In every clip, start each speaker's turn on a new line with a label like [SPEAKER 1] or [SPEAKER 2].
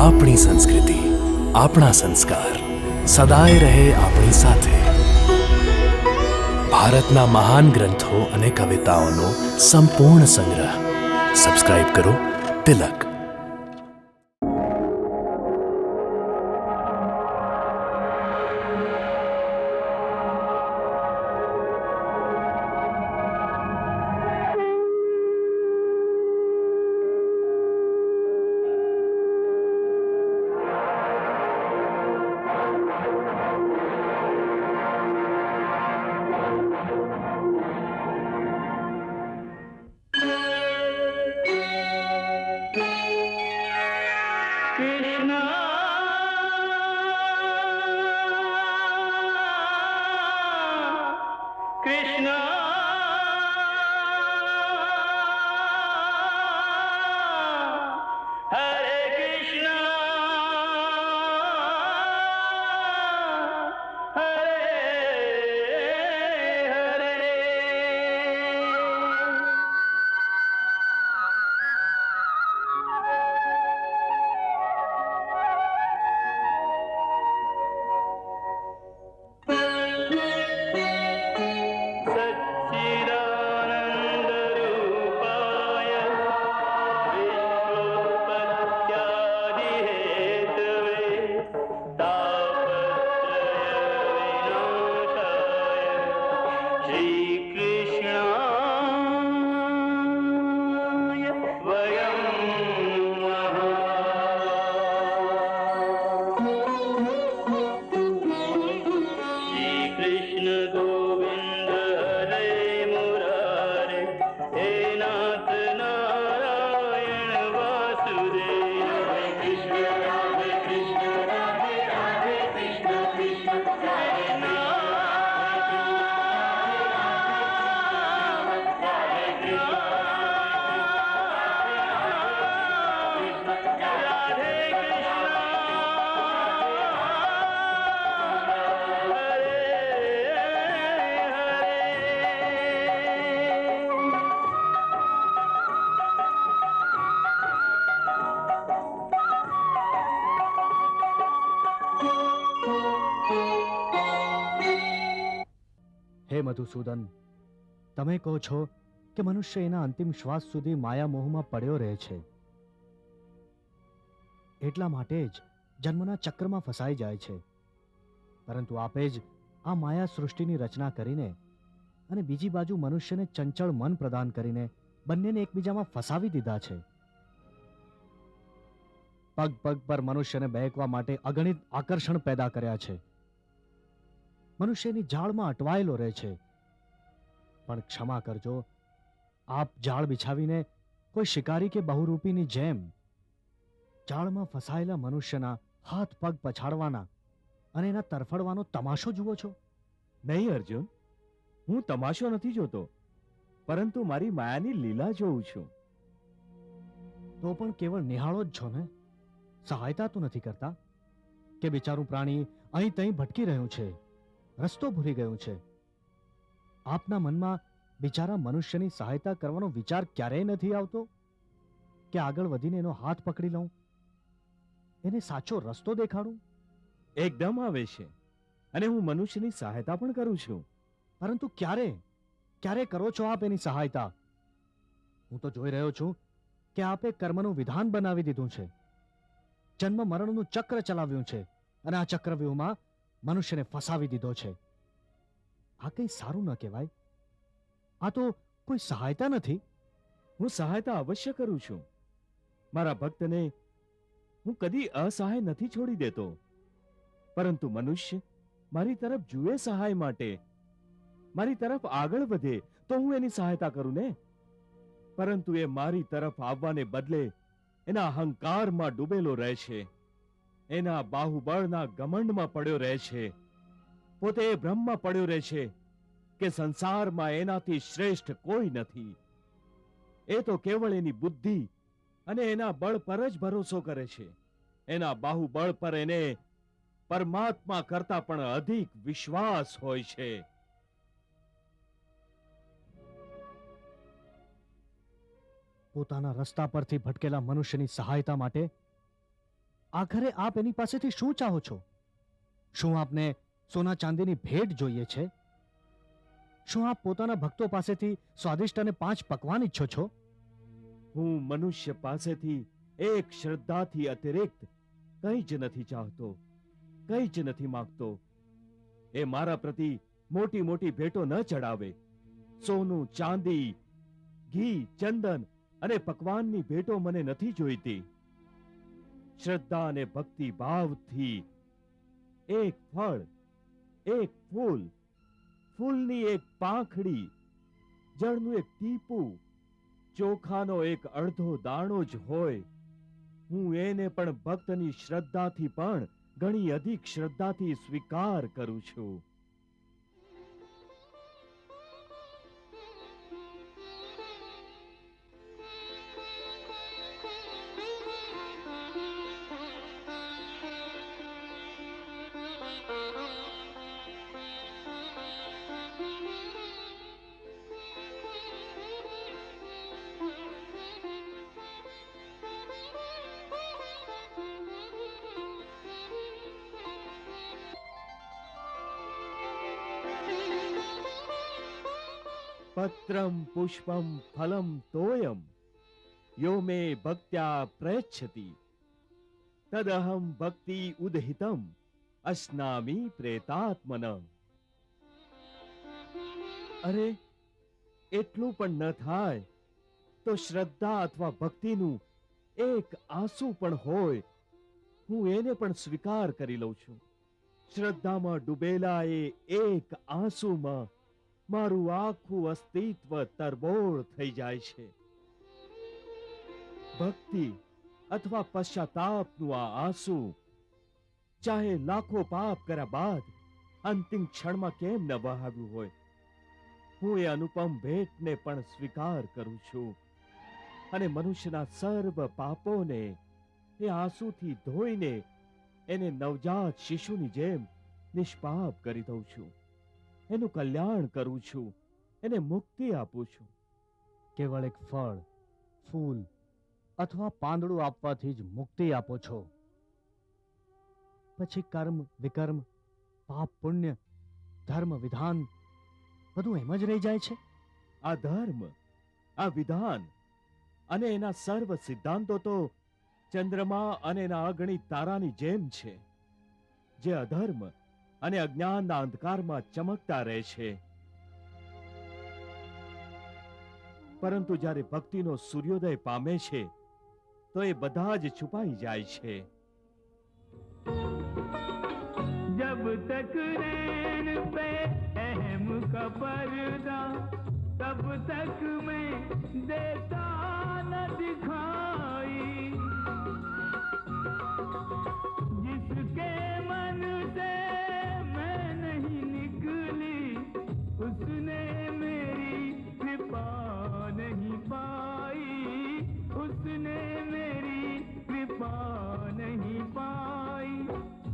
[SPEAKER 1] આપણી સંસ્કૃતિ, આપણા સંસ્કાર સદાય રહે આપણી સાથે. ભારતના મહાન ગ્રંથો અને કવિતાઓનો સંપૂર્ણ સંગ્રહ. સબસ્ક્રાઇબ કરો તિલક.
[SPEAKER 2] હે મધુસૂદન, તમે કહો છો કે મનુષ્ય એના અંતિમ શ્વાસ સુધી માયા મોહમાં પડ્યો રહે છે. એટલા માટે જ જન્મના ચક્રમાં ફસાઈ જાય છે. પરંતુ આપે જ આ માયા સૃષ્ટિની રચના કરીને અને બીજી બાજુ મનુષ્યને ચંચળ મન પ્રદાન કરીને બંનેને એકબીજામાં ફસાવી દીધા છે. પગ પગ પર મનુષ્યને બહેકવા માટે અગણિત આકર્ષણ પેદા કર્યા છે. મનુષ્યની જાળમાં અટવાયેલો રહે છે. પણ ક્ષમા કરજો, આપ જાળ બિછાવીને કોઈ શિકારી કે બહુરૂપીની જેમ જાળમાં ફસાયેલા મનુષ્યના હાથ પગ પછાડવાના અને એના તરફડવાનો તમાશો જુઓ છો.
[SPEAKER 3] નહીં અર્જુન, હું તમાશો નથી જોતો, પરંતુ મારી માયાની લીલા જોઉં છું.
[SPEAKER 2] તો પણ કેવળ નિહાળો જ છો ને, સહાયતા તો નથી કરતા. કે બિચારું પ્રાણી અહીં તહીં ભટકી રહ્યું છે, રસ્તો ભૂલી ગયું છે. આપના મનમાં બિચારા મનુષ્યની સહાયતા કરવાનો વિચાર ક્યારેય નથી આવતો કે આગળ વધીને એનો હાથ પકડી લઉં, એને સાચો રસ્તો દેખાડું.
[SPEAKER 3] એકદમ આવે છે, અને હું મનુષ્યની સહાયતા પણ કરું છું.
[SPEAKER 2] પરંતુ ક્યારે ક્યારે કરો છો આપ એની સહાયતા? હું તો જોઈ રહ્યો છું કે આપે કર્મનું વિધાન બનાવી દીધું છે, જન્મ મરણનું ચક્ર ચલાવ્યું છે અને આ ચક્રવ્યૂહમાં મનુષ્યને ફસાવી દીધો છે. આ કંઈ સારું ન કહેવાય. આ તો કોઈ સહાયતા નથી.
[SPEAKER 3] હું સહાયતા અવશ્ય કરું છું. મારા ભક્તને હું કદી અસહાય નથી છોડી દેતો. પરંતુ મનુષ્ય મારી તરફ જુએ સહાય માટે, મારી તરફ આગળ વધે તો હું એની સહાયતા કરું ને. પરંતુ એ મારી તરફ આવવાને બદલે એના અહંકારમાં ડૂબેલો રહે છે, એના બાહુબળના ઘમંડમાં પડ્યો રહે છે. પોતે એ ભ્રમમાં પડ્યો રહે છે કે સંસારમાં એનાથી શ્રેષ્ઠ કોઈ નથી. એ તો કેવળ એની બુદ્ધિ અને એના બળ પર જ ભરોસો કરે છે. એના બાહુબળ પર એને પરમાત્મા કરતા પણ અધિક વિશ્વાસ હોય છે.
[SPEAKER 2] પોતાના રસ્તા પરથી ભટકેલા મનુષ્યની સહાયતા માટે આખરે આપ એની પાસેથી શું ચાહો છો? શું આપને સોના ચાંદીની ભેટ જોઈએ છે? શું આપ પોતાના ભક્તો પાસેથી સ્વાદિષ્ટ અને 5 પકવાન ઈચ્છો છો?
[SPEAKER 3] હું મનુષ્ય પાસેથી એક શ્રદ્ધાથી અતિરિક્ત કંઈ જ નથી ચાહતો, કંઈ જ નથી માંગતો. એ મારા પ્રતિ મોટી મોટી ભેટો ન ચડાવે. સોનું, ચાંદી, ઘી, ચંદન અને પકવાનની ભેટો મને નથી જોઈતી. શ્રદ્ધા અને ભક્તિ ભાવથી એક ફળ, એક ફૂલ, ફૂલની એક પાંખડી, જળનું એક ટીપું, ચોખાનો એક અડધો દાણો જ હોય, હું એને પણ ભક્તની શ્રદ્ધાથી પણ ઘણી અધિક શ્રદ્ધાથી સ્વીકાર કરું છું. પત્રમ પુષ્પમ ફલમ તોયમ યો મે ભક્ત્યા પ્રયચ્છતિ તદહમ ભક્તિ ઉદહિતમ અસ્નામી પ્રેતાત્મન. અરે, એટલું પણ ન થાય તો શ્રદ્ધા અથવા ભક્તિનું એક આંસુ પણ હોય, હું એને પણ સ્વીકાર કરી લઉં છું. શ્રદ્ધામાં ડૂબેલા એ એક આંસુમાં મારું આખું અસ્તિત્વ તરબોળ થઈ જાય છે. ભક્તિ અથવા પશ્ચાતાપનું આ આંસુ ચાહે લાખો પાપ કર્યા બાદ અંતિમ ક્ષણમાં કેમ ન વહાવ્યું હોય, હું એ અનુપમ ભેટને પણ સ્વીકાર કરું છું અને મનુષ્યના સર્વ પાપોને એ આંસુથી ધોઈને એને નવજાત શિશુની જેમ નિષ્પાપ કરી દઉં છું. એનું કલ્યાણ કરું છું, એને મુક્તિ આપું છું.
[SPEAKER 2] કેવળ એક ફળ, ફૂલ અથવા પાંદડું આપવાથી જ મુક્તિ આપો છો. પછી કર્મ વિકર્મ, પાપ પુણ્ય, ધર્મ વિધાન બધું એમ જ રહી જાય છે.
[SPEAKER 3] આ ધર્મ, આ વિધાન અને એના સર્વ સિદ્ધાંતો તો ચંદ્રમા અને એના અગણિત તારાની જેમ છે, જે અધર્મ અને અજ્ઞાનના અંધકારમાં ચમકતા રહે છે. પરંતુ જ્યારે ભક્તિનો સૂર્યોદય પામે છે તો એ બધા જ છુપાઈ જાય છે.
[SPEAKER 4] जब तक रैन पे अहम का पर्दा, तब तक मैं देता न दिखाई. जिसके मन से मैं नहीं निकली, उसने मेरी कृपा नहीं पाई. उसने मेरी कृपा नहीं पाई.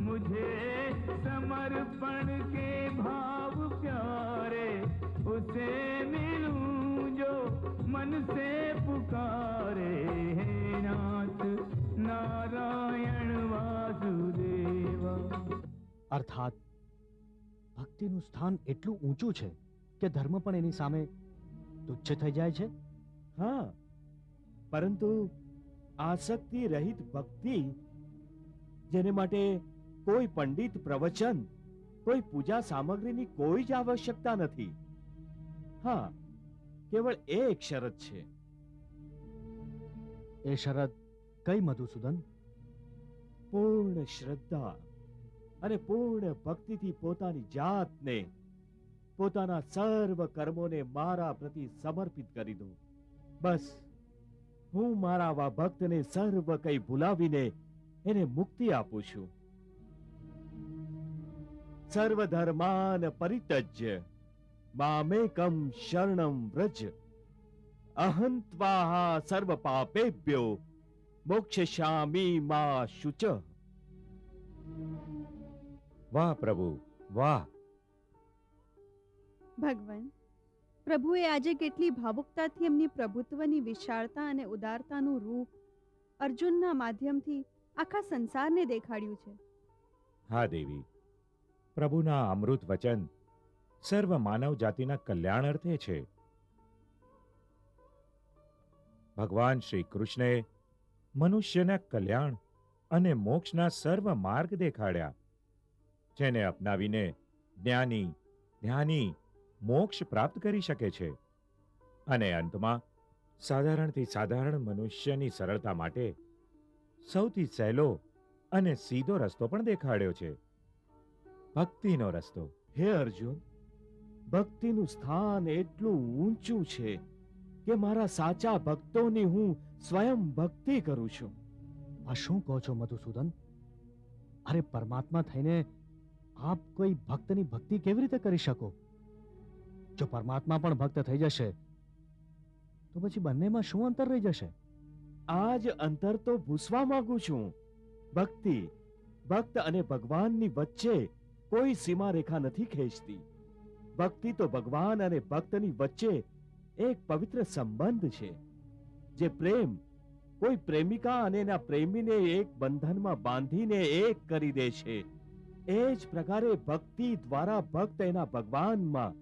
[SPEAKER 4] मुझे समर्पण के भाव प्यारे, उसे मिलूं जो मन से पुकारे. हे नाथ नारायण वासुदेवा.
[SPEAKER 2] અર્થાત ભક્તિનું સ્થાન એટલું ઊંચું છે કે ધર્મ પણ એની સામે તુચ્છ થઈ જાય છે.
[SPEAKER 3] હા, પરંતુ આસક્તિ રહિત ભક્તિ, જેને માટે કોઈ પંડિત પ્રવચન, કોઈ પૂજા સામગ્રીની કોઈ જ આવશ્યકતા નથી. હા, કેવળ એક શરત છે.
[SPEAKER 2] એ શરત કઈ, મધુસૂદન?
[SPEAKER 3] પૂર્ણ શ્રદ્ધા અને પૂર્ણ ભક્તિથી પોતાની જાતને, પોતાના સર્વ કર્મોને મારા પ્રતિ સમર્પિત કરી દો. બસ, હું મારા આવા ભક્તને સર્વ કંઈ ભૂલાવીને એને મુક્તિ આપું છું. સર્વધર્માન પરિત્યજ્ય મામેકમ શરણમ વ્રજ, અહં ત્વાહ સર્વ પાપેભ્યો મોક્ષયિષ્યામિ મા શુચ.
[SPEAKER 5] વાહ પ્રભુ, વાહ!
[SPEAKER 6] ભગવાન, પ્રભુએ આજે કેટલી ભાવુકતાથી એમની પ્રભુત્વની વિશાળતા અને ઉદારતાનું રૂપ અર્જુનના માધ્યમથી આખા સંસારને દેખાડ્યું છે.
[SPEAKER 5] હા દેવી, પ્રભુના અમૃત વચન સર્વ માનવ જાતિના કલ્યાણ અર્થે છે. ભગવાન શ્રી કૃષ્ણે મનુષ્યના કલ્યાણ અને મોક્ષના સર્વ માર્ગ દેખાડ્યા, જેને અપનાવીને જ્ઞાની ધ્યાની મોક્ષ પ્રાપ્ત કરી શકે છે. અને અંતમાં સાધારણથી સાધારણ મનુષ્યની સરળતા માટે સૌથી સહેલો અને સીધો રસ્તો પણ દેખાડ્યો છે, ભક્તિનો રસ્તો.
[SPEAKER 3] હે અર્જુન, ભક્તિનું સ્થાન એટલું ઊંચું છે કે મારા સાચા ભક્તોની હું સ્વયં ભક્તિ કરું છું.
[SPEAKER 2] આ શું કહો છો મધુસૂદન? અરે પરમાત્મા થઈને આપ કોઈ ભક્તની ભક્તિ કેવી રીતે કરી શકો? જો પરમાત્મા પણ ભક્ત થઈ જશે તો પછી બંનેમાં શું અંતર રહી જશે?
[SPEAKER 3] આ જ અંતર તો ભૂસવા માંગુ છું. ભક્ત અને ભગવાનની વચ્ચે કોઈ સીમા રેખા નથી ખેંચતી. ભક્તિ તો ભગવાન અને ભક્તની વચ્ચે એક પવિત્ર સંબંધ છે, જે પ્રેમ કોઈ પ્રેમિકા અને એના પ્રેમીને એક બંધનમાં બાંધીને એક કરી દે છે. એ જ પ્રકારે ભક્તિ દ્વારા ભક્ત એના ભગવાનમાં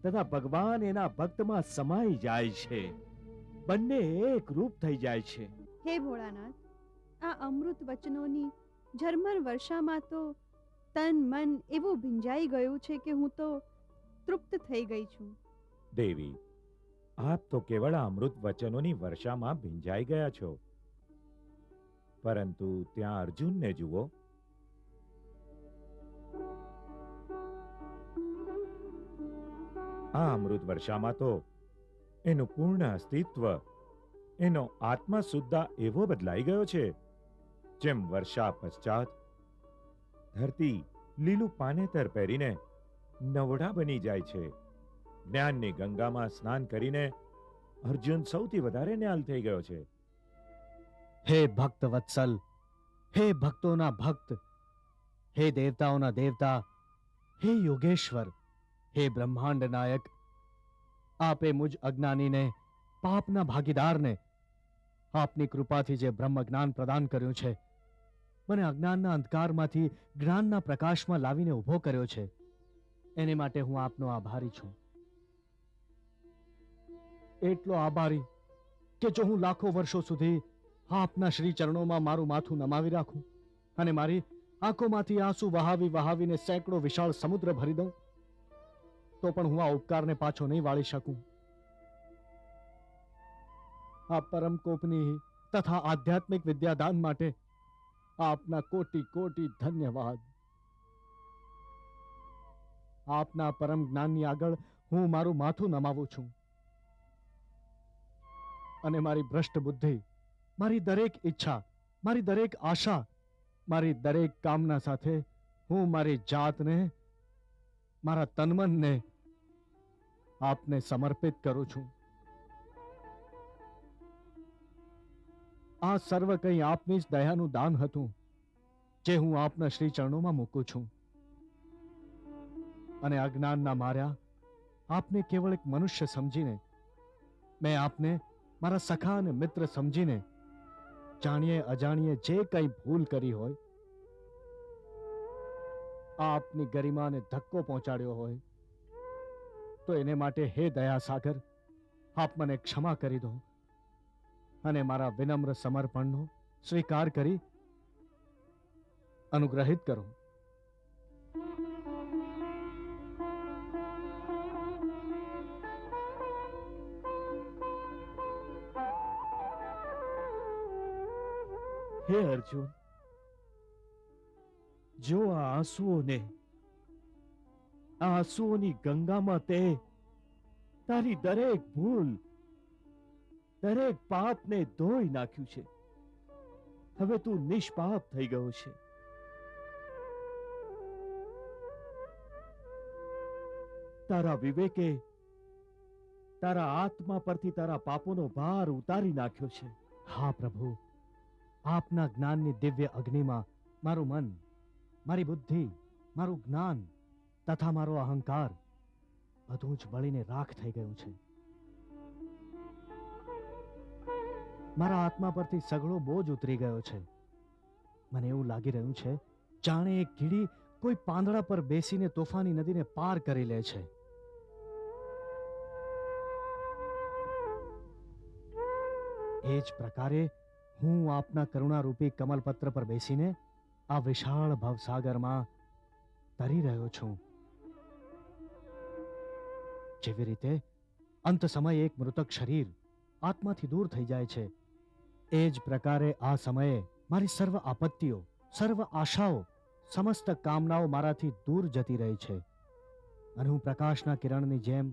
[SPEAKER 3] તથા ભગવાન એના ભક્તમાં સમાઈ જાય છે. બંને એક રૂપ થઈ જાય છે.
[SPEAKER 6] હે ભોળાનાથ, આ અમૃત વચનોની ઝરમર વર્ષામાં તો તન મન એવું ભીંજાઈ ગયું છે કે હું તો તૃપ્ત થઈ ગઈ છું.
[SPEAKER 5] દેવી, આપ તો કેવળ આ અમૃત વચનોની વર્ષામાં ભીંજાઈ ગયા છો, પરંતુ ત્યાં અર્જુનને જુઓ. આ અમૃત વર્ષામાં તો એનું પૂર્ણ અસ્તિત્વ, એનો આત્મા સુદ્ધા એવો બદલાઈ ગયો છે જેમ વર્ષા પશ્ચાત ધરતી લીલું પાનેતર પહેરીને નવડા બની જાય છે. જ્ઞાનની ગંગામાં સ્નાન કરીને અર્જુન સૌથી વધારે ન્યાલ થઈ ગયો છે.
[SPEAKER 2] હે ભક્ત વત્સલ, હે ભક્તોના ભક્ત, હે દેવતાઓના દેવતા, હે યોગેશ્વર, હે બ્રહ્માંડ નાયક, આપે મુજ અજ્ઞાનીને, પાપના ભાગીદારને આપની કૃપાથી જે બ્રહ્મ જ્ઞાન પ્રદાન કર્યું છે, મને અજ્ઞાનના અંધકારમાંથી જ્ઞાનના પ્રકાશમાં લાવીને ઊભો કર્યો છે, એને માટે હું આપનો આભારી છું. એટલો આભારી કે જો હું લાખો વર્ષો સુધી આપના શ્રી ચરણોમાં મારું માથું નમાવી રાખું અને મારી આંખોમાંથી આંસુ વહાવી વહાવીને સેંકડો વિશાળ સમુદ્ર ભરી દઉં, તો પણ હું આ ઉપકારને પાછો નહીં વાળી શકું. આ પરમ કોપની તથા આધ્યાત્મિક વિદ્યાદાન માટે આપના કોટી કોટી ધન્યવાદ. આપના પરમ જ્ઞાનની આગળ હું મારું માથું નમાવું છું અને મારી ભ્રષ્ટ બુદ્ધિ, મારી દરેક ઈચ્છા, મારી દરેક આશા, મારી દરેક કામના સાથે હું મારી જાતને, મારા તનમનને આપને સમર્પિત કરું છું. આ સર્વ કંઈ આપની જ દયાનું દાન હતું, જે હું આપના શ્રી ચરણોમાં મૂકું છું. અને અજ્ઞાનના માર્યા આપને કેવળ એક મનુષ્ય સમજીને, મેં આપને મારા સખા અને મિત્ર સમજીને જાણીએ અજાણીએ જે કંઈ ભૂલ કરી હોય, આપની ગરિમાને ધક્કો પહોંચાડ્યો હોય, તો એને માટે હે દયા સાગર, આપ મને ક્ષમા કરી દો અને મારા વિનમ્ર સમર્પણનો સ્વીકાર કરી અનુગ્રહિત કરો.
[SPEAKER 3] હે અર્જુન, જો આ આંસુઓની ગંગામાં તે તારી દરેક ભૂલ, દરેક પાપને ધોઈ નાખ્યું છે. હવે તું નિષ્પાપ થઈ ગયો છે. તારા વિવેકે તારા આત્મા પરથી તારા પાપોનો ભાર ઉતારી નાખ્યો છે.
[SPEAKER 2] હા પ્રભુ, આપના જ્ઞાનની દિવ્ય અગ્નિમાં મારું મન, મારી બુદ્ધિ, મારું જ્ઞાન તથા મારો અહંકાર બધું જ બળીને રાખ થઈ ગયું છે. મારા આત્મા પરથી સઘળો બોજ ઉતરી ગયો છે. મને એવું લાગી રહ્યું છે જાણે એક કીડી કોઈ પાંદડા પર બેસીને તોફાની નદીને પાર કરી લે છે. એ જ પ્રકારે હું આપના કરુણારૂપી કમલપત્ર પર બેસીને આ વિશાળ ભવસાગરમાં તરી રહ્યો છું. જેવી રીતે અંત સમયે એક મૃતક શરીર આત્માથી દૂર થઈ જાય છે, એ જ પ્રકારે આ સમયે મારી સર્વ આપત્તિઓ, સર્વ આશાઓ, સમસ્ત કામનાઓ મારાથી દૂર જતી રહી છે અને હું પ્રકાશના કિરણની જેમ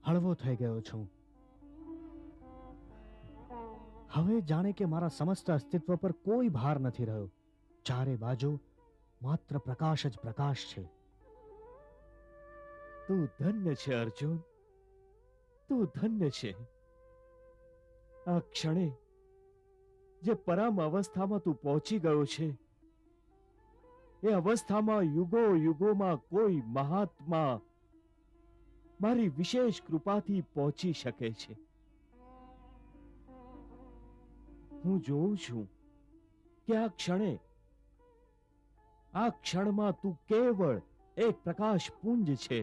[SPEAKER 2] હળવો થઈ ગયો છું. હવે જાણે કે મારા સમસ્ત અસ્તિત્વ પર કોઈ ભાર નથી રહ્યો. ચારે બાજુ માત્ર પ્રકાશ જ પ્રકાશ છે.
[SPEAKER 3] તું ધન્ય છે અર્જુન, તું ધન્ય છે. આ ક્ષણે જે પરમ અવસ્થામાં તું પહોંચી ગયો છે, એ અવસ્થામાં યુગો યુગોમાં કોઈ મહાત્મા મારી વિશેષ કૃપાથી પહોંચી શકે છે. હું જોઉં છું કે આ ક્ષણમાં તું કેવળ એક પ્રકાશ પુંજ છે,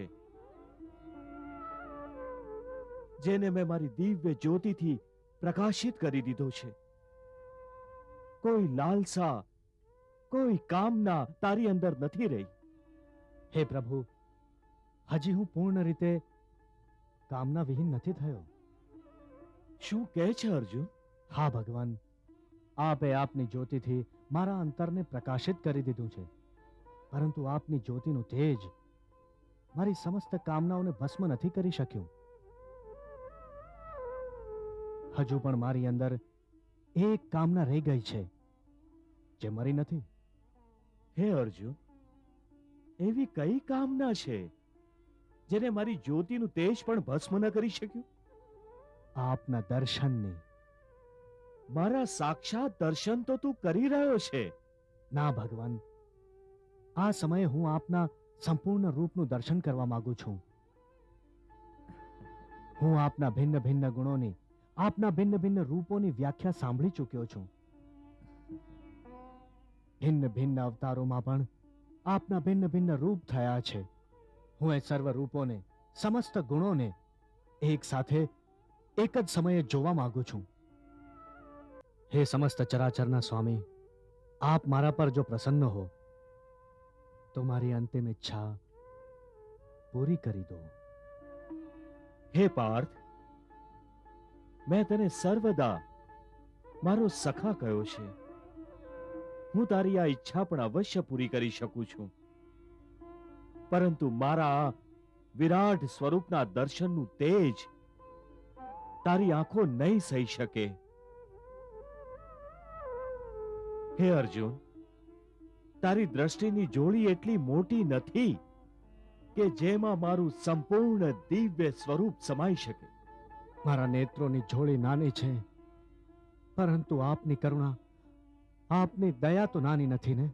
[SPEAKER 3] જેને મેં મારી દિવ્ય જ્યોતિથી પ્રકાશિત કરી દીધો છે. કોઈ લાલસા, કોઈ કામના તારી અંદર નથી રહી.
[SPEAKER 2] હે પ્રભુ, હજી હું પૂર્ણ રીતે કામના વિહીન નથી થયો.
[SPEAKER 3] શું કહે છે અર્જુન?
[SPEAKER 2] હા ભગવાન, આપે આપની જ્યોતિથી મારા અંતરને પ્રકાશિત કરી દીધું છે, પરંતુ આપની જ્યોતિનું તેજ મારી સમસ્ત કામનાઓને ભસ્મ નથી કરી શક્યું. હજુ પણ મારી અંદર એક કામના રહી ગઈ છે જે મરી નથી.
[SPEAKER 3] હે અર્જુન, એવી કઈ કામના છે જેને મારી જ્યોતિનું તેજ પણ ભસ્મ ન કરી શક્યું?
[SPEAKER 2] આપના દર્શનની.
[SPEAKER 3] મારા સાક્ષાત દર્શન તો તું કરી રહ્યો છે.
[SPEAKER 2] ના ભગવાન, આ સમયે હું આપના સંપૂર્ણ રૂપનું દર્શન કરવા માંગુ છું. હું આપના ભિન્ન ભિન્ન ગુણોની, આપના ભિન્ન ભિન્ન રૂપોની વ્યાખ્યા સાંભળી ચૂક્યો છું. ભિન્ન ભિન્ન અવતારોમાં પણ આપના ભિન્ન ભિન્ન રૂપ થયા છે. હું એ સર્વ રૂપોને, સમસ્ત ગુણોને એક સાથે એક જ સમયે જોવા માંગુ છું. હે સમસ્ત ચરાચરના સ્વામી, આપ મારા પર જો પ્રસન્ન હો તો મારી અંતિમ ઈચ્છા પૂરી કરી દો.
[SPEAKER 3] હે પાર્થ, મેં તને સર્વદા મારો સખા કહ્યો છે. હું તારી આ ઈચ્છા પણ અવશ્ય પૂરી કરી શકું છું, પરંતુ મારા આ વિરાટ સ્વરૂપના દર્શનનું તેજ તારી આંખો નહીં સહી શકે. હે અર્જુન, તારી દ્રષ્ટિની જોડી એટલી મોટી નથી કે જેમાં મારું સંપૂર્ણ દિવ્ય સ્વરૂપ સમાઈ શકે.
[SPEAKER 2] મારા નેત્રોની જોડી નાની છે, પરંતુ આપની કરુણા, આપની દયા તો નાની નથી ને.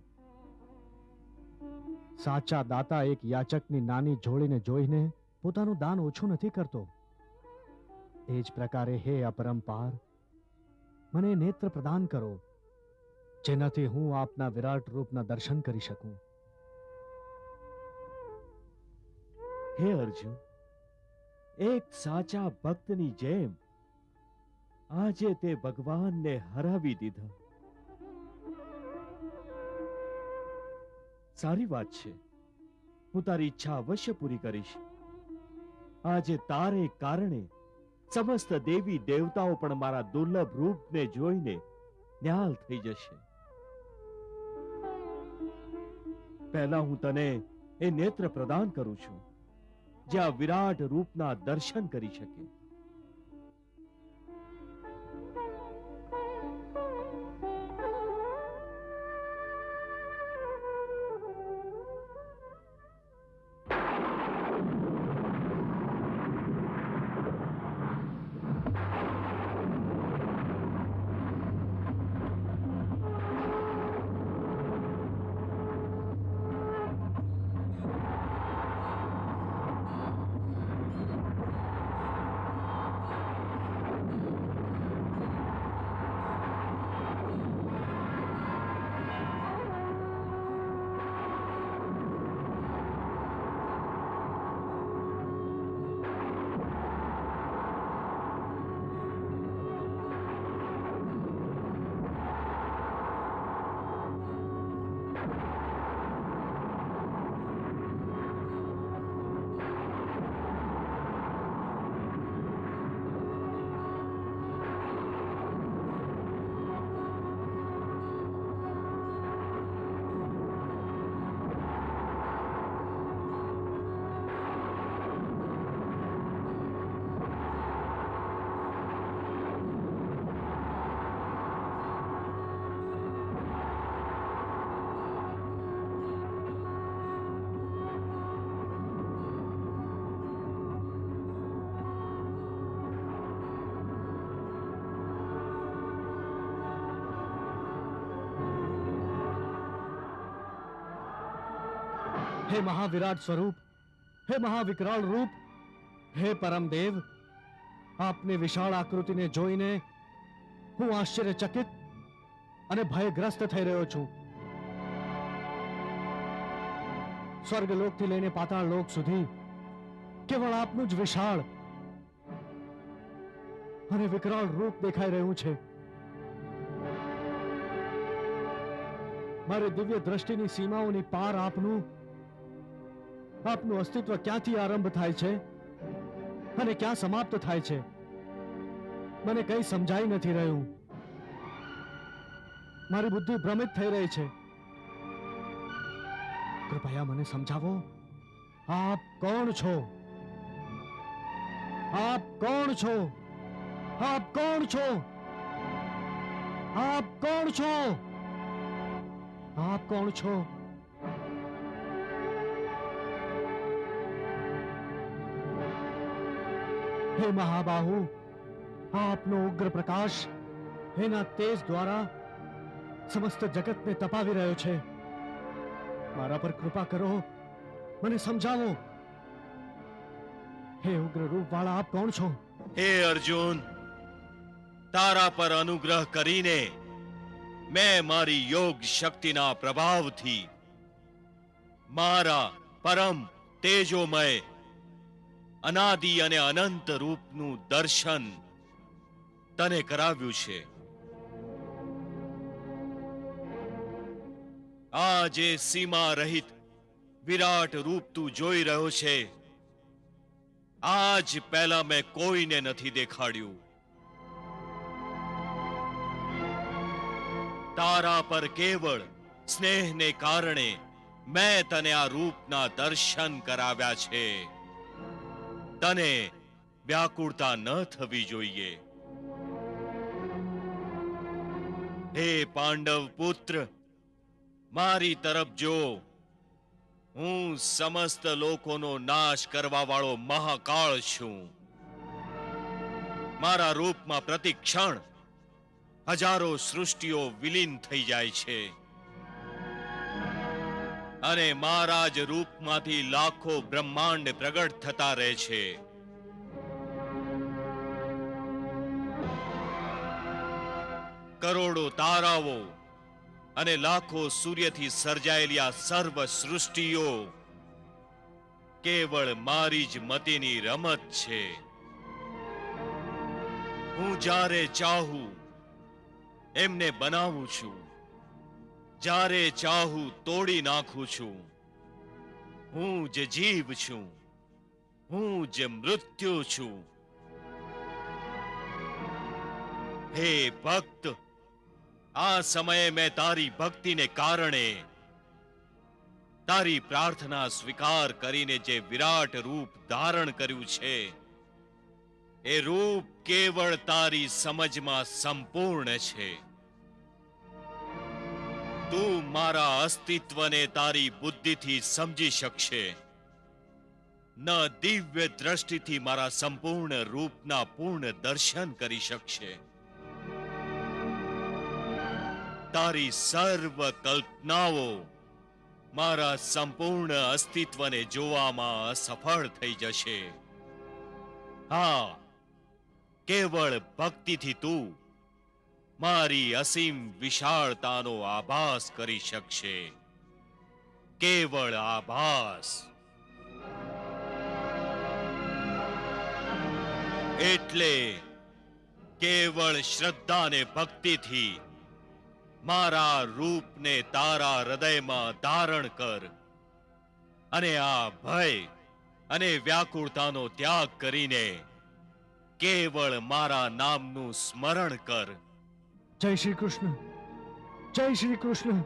[SPEAKER 2] સાચા દાતા એક યાચકની નાની જોડીને જોઈને પોતાનું દાન ઓછું નથી કરતો. એ જ પ્રકારે હે અપરંપાર, મને નેત્ર પ્રદાન કરો જેનાથી હું આપના વિરાટ રૂપના દર્શન કરી શકું.
[SPEAKER 3] હે અર્જુન, એક સાચા ભક્તની જેમ આજે તે ભગવાનને હરાવી દીધા. સારી વાત છે, હું તારી ઈચ્છા અવશ્ય પૂરી કરીશ. આજે તારે કારણે સમસ્ત દેવી દેવતાઓ પણ મારા દુર્લભ રૂપને જોઈને ન્યાલ થઈ જશે. પહેલા હું તને એ નેત્ર પ્રદાન કરું છું જે આ વિરાટ રૂપના દર્શન કરી શકે.
[SPEAKER 2] હે મહાવિરાટ સ્વરૂપ, હે મહાવિકરાળ રૂપ, હે પરમદેવ, આપની વિશાળ આકૃતિને જોઈને હું આશ્ચર્યચકિત અને ભયગ્રસ્ત થઈ રહ્યો છું. સ્વર્ગલોકથી લઈને પાતાળ લોક સુધી કેવળ આપનું જ વિશાળ અને વિકરાળ રૂપ દેખાઈ રહ્યું છે. મારી દિવ્ય દ્રષ્ટિની સીમાઓની પાર આપનું અસ્તિત્વ ક્યાંથી આરંભ થાય છે અને ક્યાં સમાપ્ત થાય છે, મને કંઈ સમજાઈ નથી રહ્યું. મારી બુદ્ધિ ભ્રમિત થઈ રહી છે. કૃપયા મને સમજાવો, આપ કોણ છો? આપ કોણ છો? આપ કોણ છો? આપ કોણ છો? આપ કોણ છો? હે મહાબાહુ, આપનો ઉગ્ર પ્રકાશ એના તેજ દ્વારા સમસ્ત જગતને તપાવી રહ્યો છે. મારા પર કૃપા કરો, મને સમજાવો. હે ઉગ્ર રૂપ વાળા, આપ કોણ છો?
[SPEAKER 3] હે અર્જુન, તારા પર અનુગ્રહ કરીને મેં મારી યોગ શક્તિના પ્રભાવથી મારા પરમ તેજોમય અનાદિ અને અનંત રૂપનું દર્શન તને કરાવ્યું છે. આ જે સીમા રહિત વિરાટ રૂપ તું જોઈ રહ્યો છે, આજ પહેલા મેં કોઈને નથી દેખાડ્યું. તારા પર કેવળ સ્નેહને કારણે મેં તને આ રૂપના દર્શન કરાવ્યા છે. તને વ્યાકુળતા ન થવી જોઈએ. હે પાંડવ પુત્ર, મારી તરફ જો. હું સમસ્ત લોકોનો નાશ કરવા વાળો મહાકાળ છું. મારા રૂપમાં પ્રતિ ક્ષણ હજારો સૃષ્ટિઓ વિલીન થઈ જાય છે અને મારા જ રૂપમાંથી લાખો બ્રહ્માંડ પ્રગટ થતા રહે છે. કરોડો તારાઓ અને લાખો સૂર્યથી સર્જાયેલી આ સર્વ સૃષ્ટિઓ કેવળ મારી જ મતિની રમત છે. હું જ્યારે ચાહું એમને બનાવું છું, જ્યારે ચાહું તોડી નાખું છું. હું જ જીવ છું, હું જ મૃત્યુ છું. હે ભક્ત, આ સમયે મેં તારી ભક્તિને કારણે તારી પ્રાર્થના સ્વીકાર કરીને જે વિરાટ રૂપ ધારણ કર્યું છે, એ રૂપ કેવળ તારી સમજમાં સંપૂર્ણ છે. તું મારા અસ્તિત્વને તારી બુદ્ધિથી સમજી શકશે, ન દિવ્ય દ્રષ્ટિથી મારા સંપૂર્ણ રૂપના પૂર્ણ દર્શન કરી શકશે. તારી સર્વ કલ્પનાઓ મારા સંપૂર્ણ અસ્તિત્વને જોવામાં અસફળ થઈ જશે. હા, કેવળ ભક્તિથી તું મારી અસીમ વિશાળતાનો આભાસ કરી શકશે. કેવળ આભાસ. એટલે કેવળ શ્રદ્ધા અને ભક્તિથી મારા રૂપને તારા હૃદયમાં ધારણ કર અને આ ભય અને વ્યાકુળતાનો ત્યાગ કરીને કેવળ મારા નામનું સ્મરણ કર.
[SPEAKER 2] જય શ્રી કૃષ્ણ, જય શ્રી કૃષ્ણ,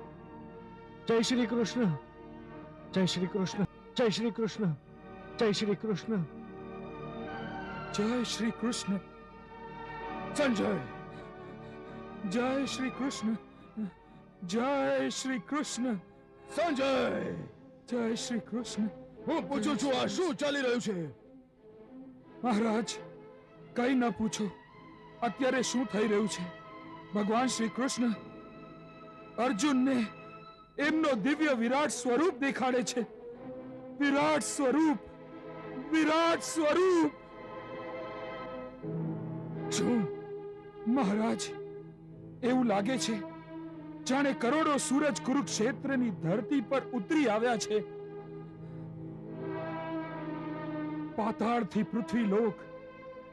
[SPEAKER 2] જય શ્રી કૃષ્ણ, જય શ્રી કૃષ્ણ, જય શ્રી કૃષ્ણ, જય શ્રી કૃષ્ણ.
[SPEAKER 7] જય શ્રી કૃષ્ણ. સંજય, જય શ્રી કૃષ્ણ, જય શ્રી કૃષ્ણ. સંજય, જય શ્રી કૃષ્ણ.
[SPEAKER 8] હું પૂછું છું, આ શું ચાલી રહ્યું છે?
[SPEAKER 7] મહારાજ, કઈ ન પૂછો. અત્યારે શું થઈ રહ્યું છે? ભગવાન શ્રી કૃષ્ણ અર્જુનને એમનો દિવ્ય વિરાટ સ્વરૂપ દેખાડે છે વિરાટ સ્વરૂપ, વિરાટ સ્વરૂપ. શું મહારાજ, એવું લાગે છે જાણે કરોડો સૂરજ કુરુક્ષેત્રની ધરતી પર ઉતરી આવ્યા છે. પાતાળથી પૃથ્વીલોક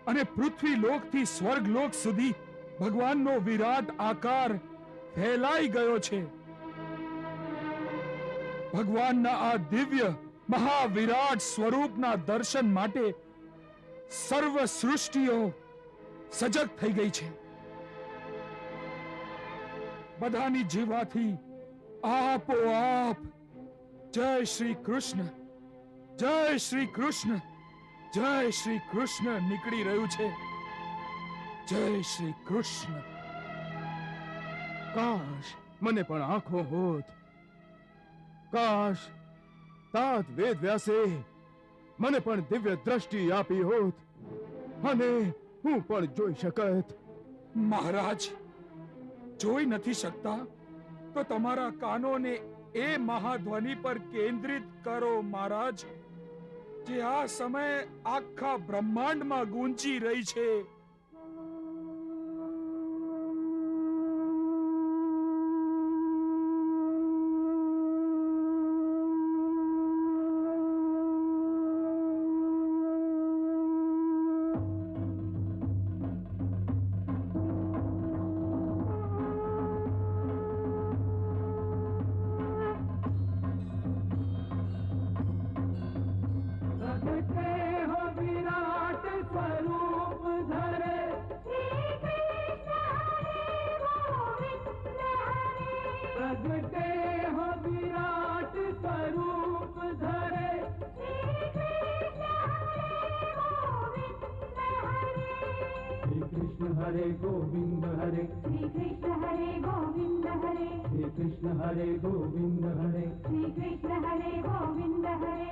[SPEAKER 7] અને પૃથ્વીલોકથી સ્વર્ગલોક સુધી ભગવાનનો વિરાટ આકાર ફેલાઈ ગયો છે. ભગવાનના આ દિવ્ય મહાવિરાટ સ્વરૂપના દર્શન માટે સર્વ સૃષ્ટિઓ સજગ થઈ ગઈ છે. બધાની જીવાથી આપોઆપ જય શ્રી કૃષ્ણ, જય શ્રી કૃષ્ણ, જય શ્રી કૃષ્ણ નીકળી રહ્યું છે. જય શ્રી કૃષ્ણ.
[SPEAKER 8] કાશ મને પણ આંખો હોત. કાશ તાત વેદ વ્યાસે મને પણ દિવ્ય દ્રષ્ટિ આપી હોત અને હું પણ જોઈ શકત.
[SPEAKER 7] મહારાજ, જોઈ નથી શકતા તો તમારા કાનોને એ મહાધ્વનિ પર કેન્દ્રિત કરો મહારાજ, જે આ સમયે આખા બ્રહ્માંડમાં ગૂંજી રહી છે.
[SPEAKER 4] प्रगटे हो विराट स्वरूप धरे, प्रगटे हो विराट स्वरूप धरे, श्री कृष्ण हरे गोविंद हरे,
[SPEAKER 9] श्री कृष्ण हरे गोविंद हरे,
[SPEAKER 4] श्री कृष्ण हरे गोविंद हरे,
[SPEAKER 9] श्री कृष्ण हरे गोविंद हरे.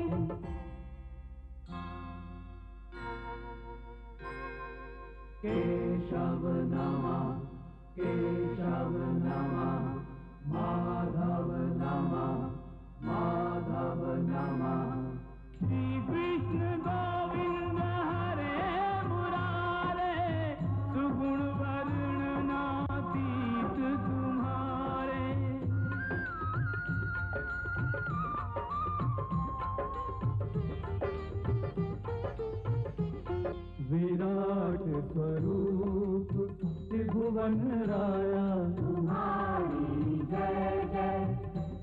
[SPEAKER 4] केशव नमा, केशव नमा, माधव नमा, माधव नमा. श्री कृष्ण गोविंद हरे मुरारे, सुगुण वर्ण नातीत तुम्हारे. विराट स्वरूप त्रिभुवन राया,
[SPEAKER 9] तुम्हारी जय जय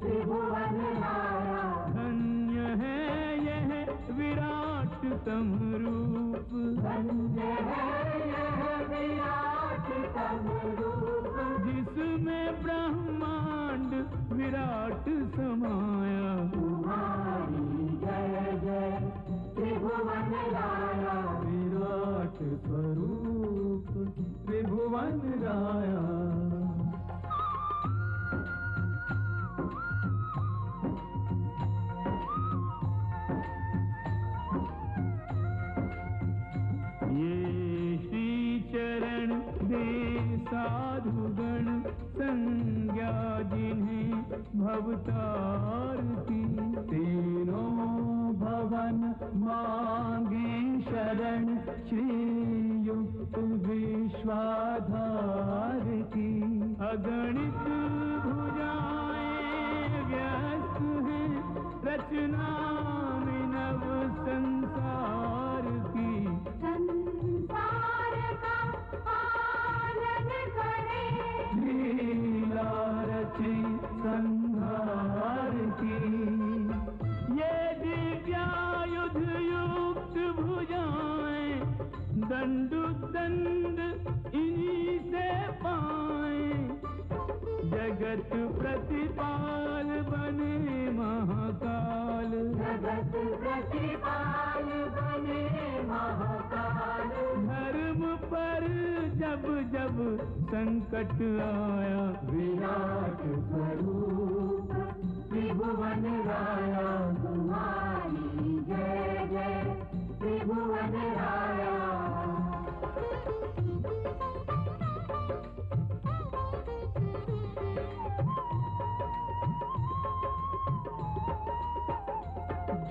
[SPEAKER 9] त्रिभुवन राया.
[SPEAKER 4] धन्य है यह विराट तम रूप,
[SPEAKER 9] धन्य है यह विराट तम रूप,
[SPEAKER 4] जिसमें ब्रह्मांड विराट समाया.
[SPEAKER 9] तुम्हारी जय जय त्रिभुवन राया.
[SPEAKER 4] विराट स्वरूप त्रिभुवन राया. ये श्री चरण दे साधुगण, संज्ञा जिन्हें भवतारती. तीनों भवन मांगे शरण, श्री युक्त विश्वाधार की. अगणित भुजाएं व्यस्त हैं, रचना में नव संसार की.
[SPEAKER 9] संसार का पालन करे,
[SPEAKER 4] लीला रचे संहार की. ये दिव्यायुध युक्त भुजाएं, दंडु दंड इन्हीं से पाएं. जगत प्रतिपाल बने महाकाल,
[SPEAKER 9] जगत प्रतिपाल बने महाकाल.
[SPEAKER 4] धर्म पर जब जब संकट आया,
[SPEAKER 9] विराट स्वरूप त्रिभुवन राया. तुम्हारी जय जय त्रिभुवन राया.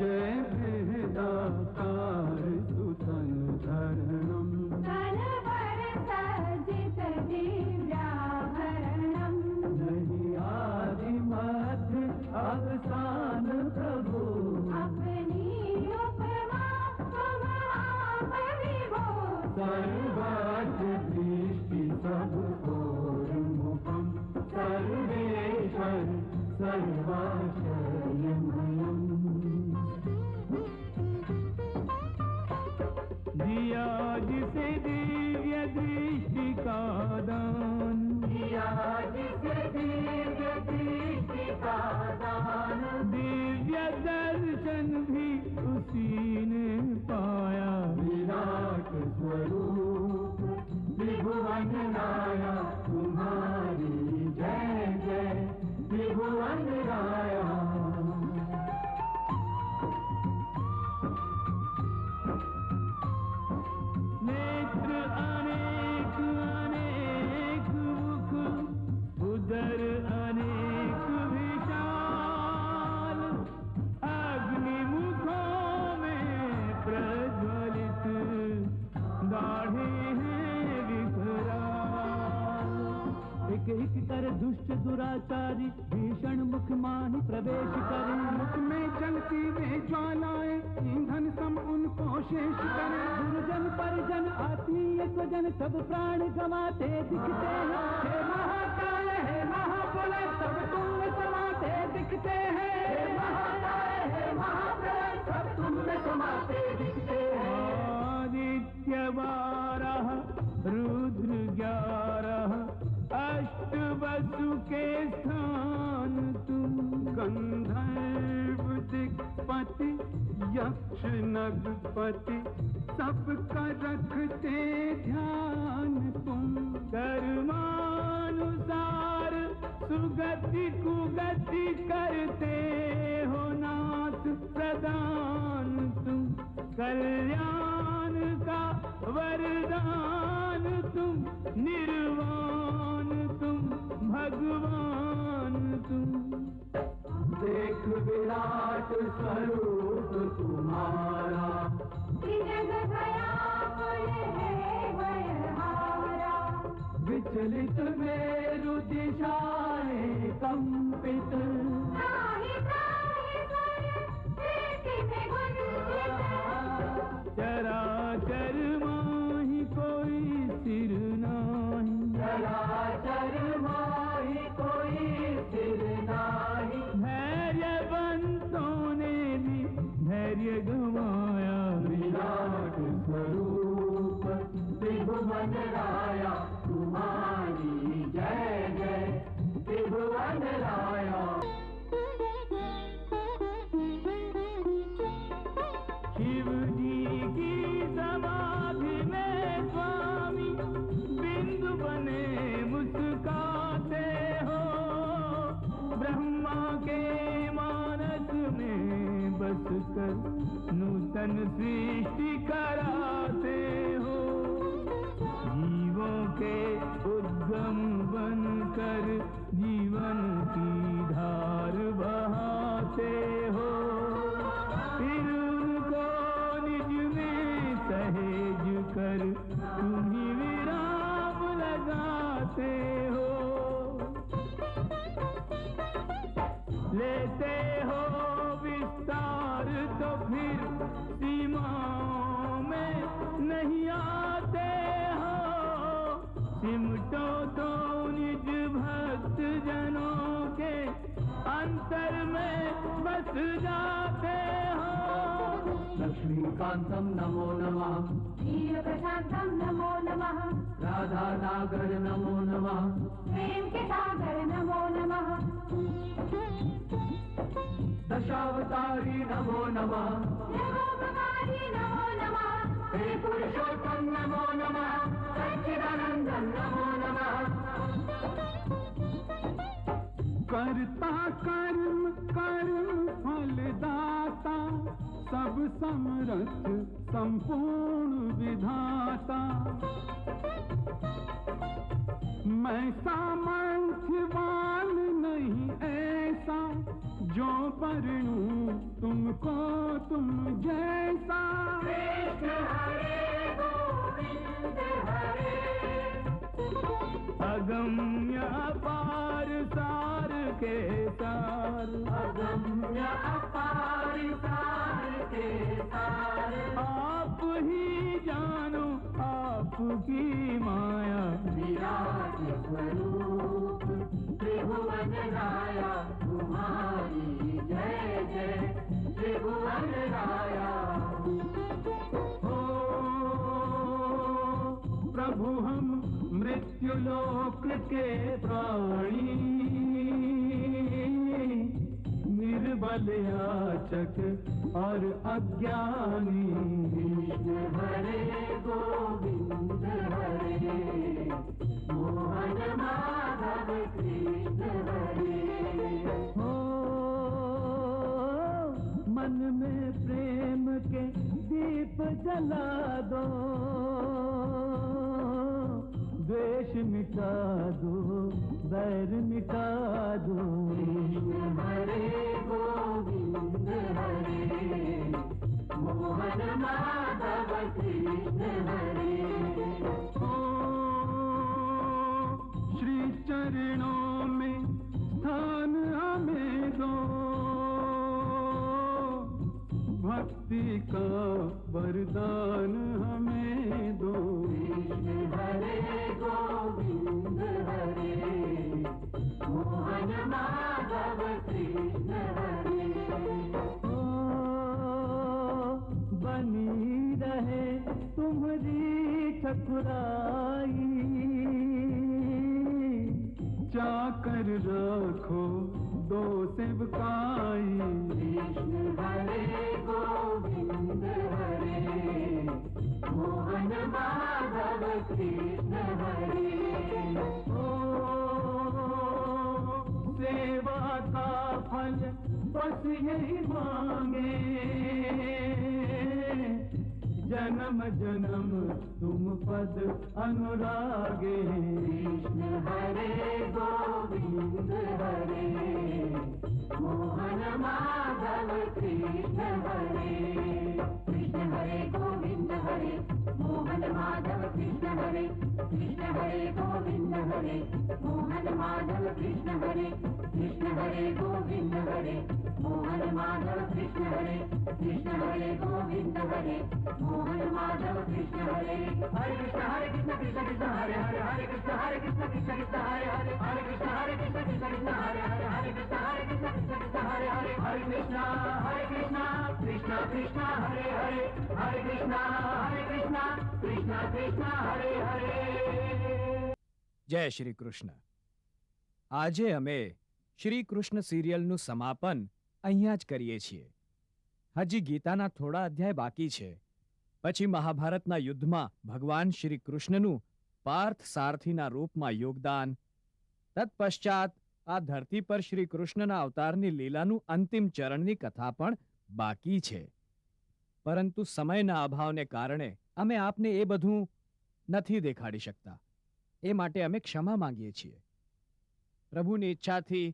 [SPEAKER 4] जय बृहदाकार सुतन धरणम नहीं आदि मध्य अवसान प्रभु सर्वाद्य दृष्टि सब और मुखम सर्वेश्वर सर्वाश्रयमयम् दिया जिसे दिव्य दृष्टि का दान दिया जिसे दिव्य दृष्टि का दान दिव्य दर्शन भी उसी ने पाया विराट स्वरूप त्रिभुवन राया तुम्हारी जय जय त्रिभुवन राया नेत्र अनेक अनेक मुख उदर अनेक विशाल अग्नि मुखों में प्रज्वलित दाढ़े हैं विकराल एक एक कर दुष्ट दुराचारी भीषण मुख माहि प्रवेश करे मुख में जलती वे ज्वालाएं ईंधन सम उनको शेष करे गुरुजन परिजन आत्मीय स्वजन सब प्राण गंवाते दिखते हैं हे महाकाल हे महाप्रलय सब तुम में समाते दिखते हैं हे महाकाल हे महाप्रलय सब तुम में समाते दिखते हैं आदित्य 12 रुद्र 11 अष्ट वसु के स्थान तुम गंधर्व दिक्पति यक्ष नगपति सबका रखते ध्यान तुम कर्मानुसार सुगति कुगति करते हो नाथ प्रदान तुम कल्याण का वरदान तुम निर्वाण तुम भगवान तुम देख विराट स्वरूप तुम्हारा विचलित मेरु दिशाएं कंपित चराचर माही कोई सिर नाही चराचर माही कोई सिर नाही धैर्यवंतों ने भी धैर्य गंवाया विराट स्वरूप त्रिभुवन राया तुम्हारी जय जय त्रिभुवन राया शिव जी की समाधि में स्वामी बिंदु बने मुस्काते हो ब्रह्मा के मानस में बस कर नूतन सृष्टि कराते हो जीवों के उद्गम बनकर जीवन की धार बहाते हो फिर उनको निज में सहेज कर तुम ही विराम लगाते हो लेते हो विस्तार तो फिर सीमाओं में नहीं आते हो सिमटो तो निज भक्त जनों के अंतर में बस जाते हो लक्ष्मीकांतम नमो नमः
[SPEAKER 9] प्रशांतम नमो नमः
[SPEAKER 4] राधा नागर नमो नमः
[SPEAKER 9] प्रेम के सागर नमो नमः
[SPEAKER 4] दशावतारी नमो नमः
[SPEAKER 9] नमोपकारी नमो नमः
[SPEAKER 4] हे पुरुषोत्तम नमो नमः सच्चिदानंदन नमो नमः करता कर्म कर्म फलदाता सब समरथ संपूर्ण विधाता मैं सामर्थ्यवान नहीं ऐसा जो परणूं तुमको तुम जैसा। अगम्य अपार सार के सार, अगम्य अपार सार के सार, आप ही जानो आपकी माया। विराट स्वरूप त्रिभुवन राया, तुम्हारी जय जय त्रिभुवन राया। प्रभु हम मृत्युलोक के प्राणी, निर्बल याचक और अज्ञानी। कृष्ण हरे गोविंद हरे, मोहन माधव कृष्ण हरे। हो मन में प्रेम के दीप जला दो, द्वेष मिटा दो, बैर मिटा दो। कृष्ण हरे गोविंद हरे, मोहन माधव कृष्ण हरे। ओ श्री चरणों में स्थान हमें दो, भक्ति का वरदान हमें दो। कृष्ण हरे गोविंद हरे, मोहन माधव कृष्ण हरे। ओ बनी रहे तुम्हारी ठकुराई, चाकर रखो दो सेवकाई। कृष्ण हरे गोविंद हरे, मोहन माधव कृष्ण हरे। ओ सेवा का फल बस यही मांगे, जन्म जन्म तुम पद अनुरागे। कृष्ण हरे गोविंद हरे, मोहन माधव कृष्ण हरे। कृष्ण हरे गोविंद हरे, मोहन माधव कृष्ण हरे। कृष्ण हरे गोविंद हरे, मोहन माधव कृष्ण हरे। कृष्ण हरे गोविंद हरे, मोहन माधव कृष्ण हरे। कृष्ण हरे गोविंद हरे, मोहन माधव कृष्ण हरे। हरे कृष्ण कृष्ण कृष्ण हरे हरे, हरे कृष्ण कृष्ण कृष्ण हरे हरे, हरे कृष्ण कृष्ण कृष्ण हरे हरे, हरे कृष्ण कृष्ण कृष्ण हरे हरे। हरे कृष्ण कृष्ण कृष्ण हरे हरे, हरे कृष्ण कृष्ण कृष्ण हरे हरे।
[SPEAKER 3] જય શ્રી કૃષ્ણ. આજે અમે શ્રી કૃષ્ણ સિરિયલનું સમાપન અહીંયા જ કરીએ છીએ. હજી ગીતાના થોડા અધ્યાય બાકી છે. પછી મહાભારતના યુદ્ધમાં ભગવાન શ્રી કૃષ્ણનું પાર્થ સારથીના રૂપમાં યોગદાન, તત્પશ્ચાત આ ધરતી પર શ્રી કૃષ્ણના અવતારની લીલાનું અંતિમ ચરણની કથા પણ બાકી છે. પરંતુ સમયના અભાવને કારણે અમે આપને એ બધું નથી દેખાડી શકતા. એ માટે અમે ક્ષમા માંગીએ છીએ. પ્રભુની ઈચ્છાથી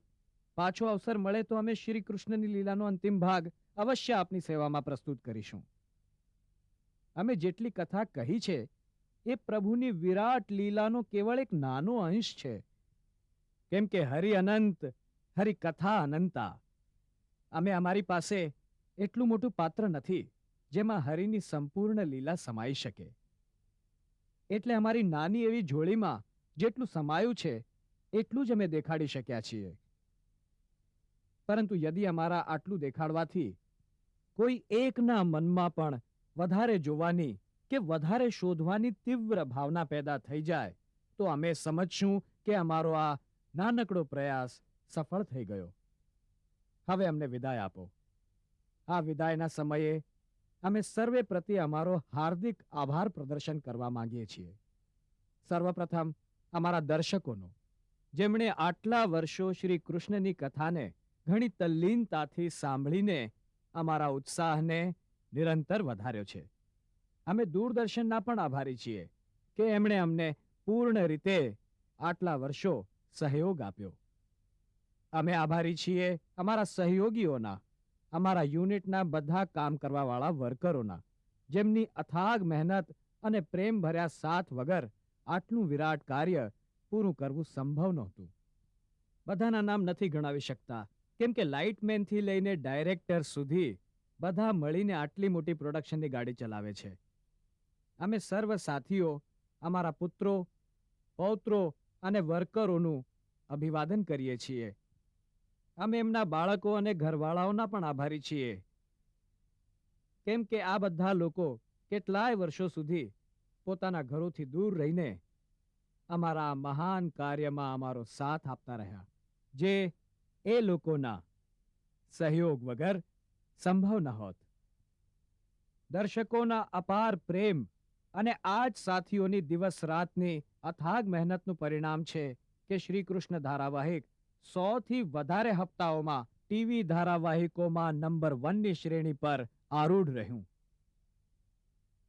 [SPEAKER 3] પાછો અવસર મળે તો અમે શ્રી કૃષ્ણની લીલાનો અંતિમ ભાગ અવશ્ય આપની સેવામાં પ્રસ્તુત કરીશું. અમે જેટલી કથા કહી છે એ પ્રભુની વિરાટ લીલાનો કેવળ એક નાનો અંશ છે. કેમ કે હરિ અનંત, હરિ કથા અનંતા. અમે અમારી પાસે એટલું મોટું પાત્ર નથી જેમાં હરિની સંપૂર્ણ લીલા સમાઈ શકે. એટલે અમારી નાની એવી જોડીમાં જેટલું સમાયું છે એટલું જ અમે દેખાડી શક્યા છીએ. પરંતુ યદિ અમારા આટલું દેખાડવાથી કોઈ એકના મનમાં પણ વધારે જોવાની કે વધારે શોધવાની તીવ્ર ભાવના પેદા થઈ જાય તો અમે સમજશું કે અમારો આ નાનકડો પ્રયાસ સફળ થઈ ગયો. હવે અમને વિદાય આપો. આ વિદાયના સમયે અમે સર્વે પ્રત્યે અમારો હાર્દિક આભાર પ્રદર્શન કરવા માંગીએ છીએ. સર્વપ્રથમ અમારા દર્શકોનો, જેમણે આટલા વર્ષો શ્રી કૃષ્ણની કથાને ઘણી તલ્લીનતાથી સાંભળીને અમારા ઉત્સાહને નિરંતર વધાર્યો છે. અમે દૂરદર્શનના પણ આભારી છીએ કે એમણે અમને પૂર્ણ રીતે આટલા વર્ષો સહયોગ આપ્યો.
[SPEAKER 10] અમે આભારી છીએ અમારા સહયોગીઓના, અમારા યુનિટના બધા કામ કરવાવાળા વર્કરોના, જેમની અથાગ મહેનત અને પ્રેમ ભર્યા સાથ વગર આટલું વિરાટ કાર્ય પૂરું કરવું સંભવ નહોતું. બધાના નામ નથી ગણાવી શકતા, કેમ કે લાઇટમેનથી લઈને ડાયરેક્ટર સુધી બધા મળીને આટલી મોટી પ્રોડક્શનની ગાડી ચલાવે છે. અમે સર્વ સાથીઓ અમારા પુત્રો, પૌત્રો અને વર્કરોનું અભિવાદન કરીએ છીએ. અમે એમના બાળકો અને ઘરવાળાઓના પણ આભારી છીએ, કેમ કે આ બધા લોકો કેટલાય વર્ષો સુધી પોતાના ઘરોથી દૂર રહીને અમારા આ મહાન કાર્યમાં અમારો સાથ આપતા રહ્યા, જે એ લોકોના સહયોગ વગર સંભવ ન હોત. દર્શકોના અપાર પ્રેમ અને આ જ સાથીઓની દિવસ રાતની અથાગ મહેનતનું પરિણામ છે કે શ્રી કૃષ્ણ ધારાવાહિક 100થી વધારે હપ્તાઓમાં ટીવી ધારાવાહિકોમાં નંબર 1ની શ્રેણી પર આરૂઢ રહ્યું.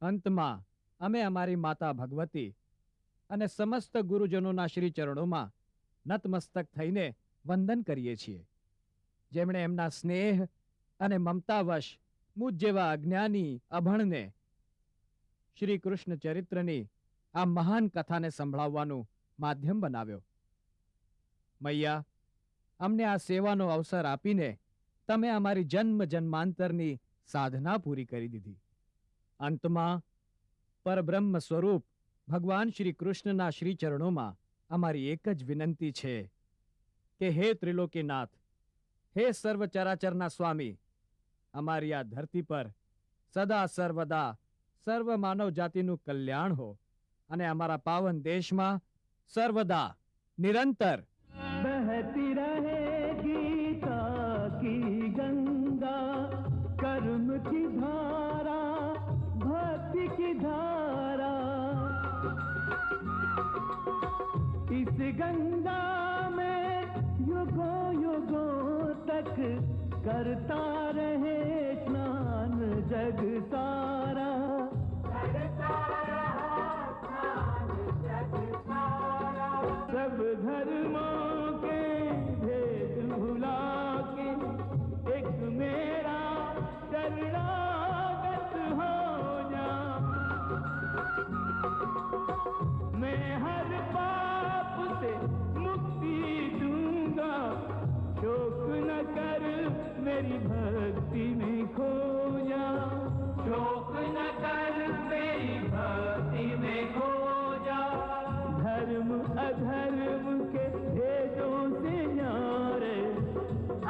[SPEAKER 10] અંતમાં અમે અમારી માતા ભગવતી અને સમસ્ત ગુરુજનોના શ્રી ચરણોમાં નતમસ્તક થઈને વંદન કરીએ છીએ, જેમણે એમના સ્નેહ અને મમતાવશ મુજ જેવા અજ્ઞાની અભણને શ્રી કૃષ્ણ ચરિત્રની આ મહાન કથાને સંભળાવવાનું માધ્યમ બનાવ્યો. મૈયા, અમને આ સેવાનો અવસર આપીને તમે અમારી જન્મ જન્માંતરની સાધના પૂરી કરી દીધી. અંતમાં પરબ્રહ્મ સ્વરૂપ ભગવાન શ્રી કૃષ્ણના શ્રી ચરણોમાં અમારી એક જ વિનંતી છે કે હે ત્રિલોકીનાથ, હે સર્વ ચરાચરના સ્વામી, અમારી આ ધરતી પર સદા સર્વદા સર્વ માનવ જાતિનું કલ્યાણ હો અને અમારા પાવન દેશમાં સર્વદા નિરંતર
[SPEAKER 4] बहती रहे गीता की गंगा, कर्म की धारा भक्ति की धारा, इस गंगा में युगो युगो तक करता रहे स्नान जग सारा. सब धर्मों के भेद भुला के एक मेरा शरणागत हो जा. मैं हर पाप से मुक्ति दूंगा, शोक न कर मेरी भक्ति में खो जा. शोक न कर मेरी भक्ति में खो जा. धर्म अधर्म के भेदों से न्यारे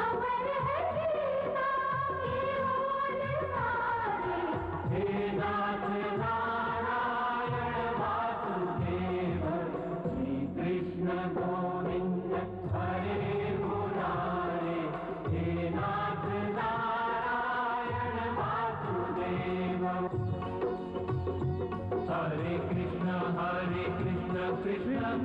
[SPEAKER 9] अमर है गीता की बोल सारी.
[SPEAKER 4] हे नाथ नारायण वासुदेव, श्री कृष्ण गोविंद हरे मुरारे. हे नाथ नारायण वासुदेव, हरे कृष्ण कृष्ण कृष्ण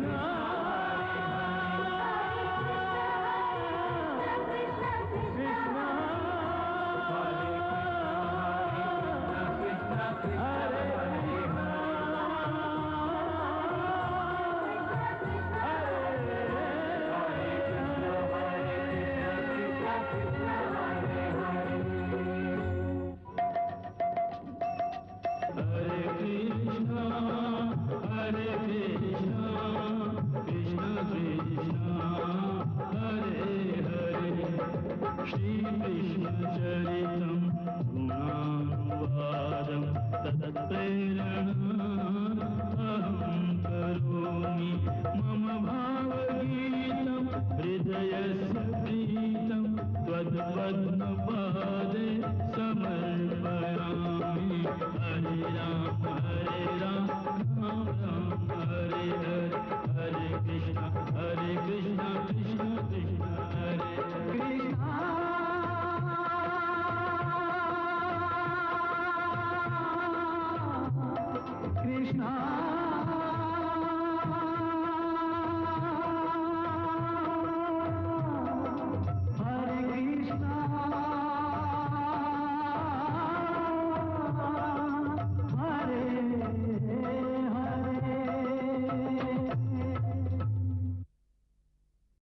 [SPEAKER 4] हरे कृष्ण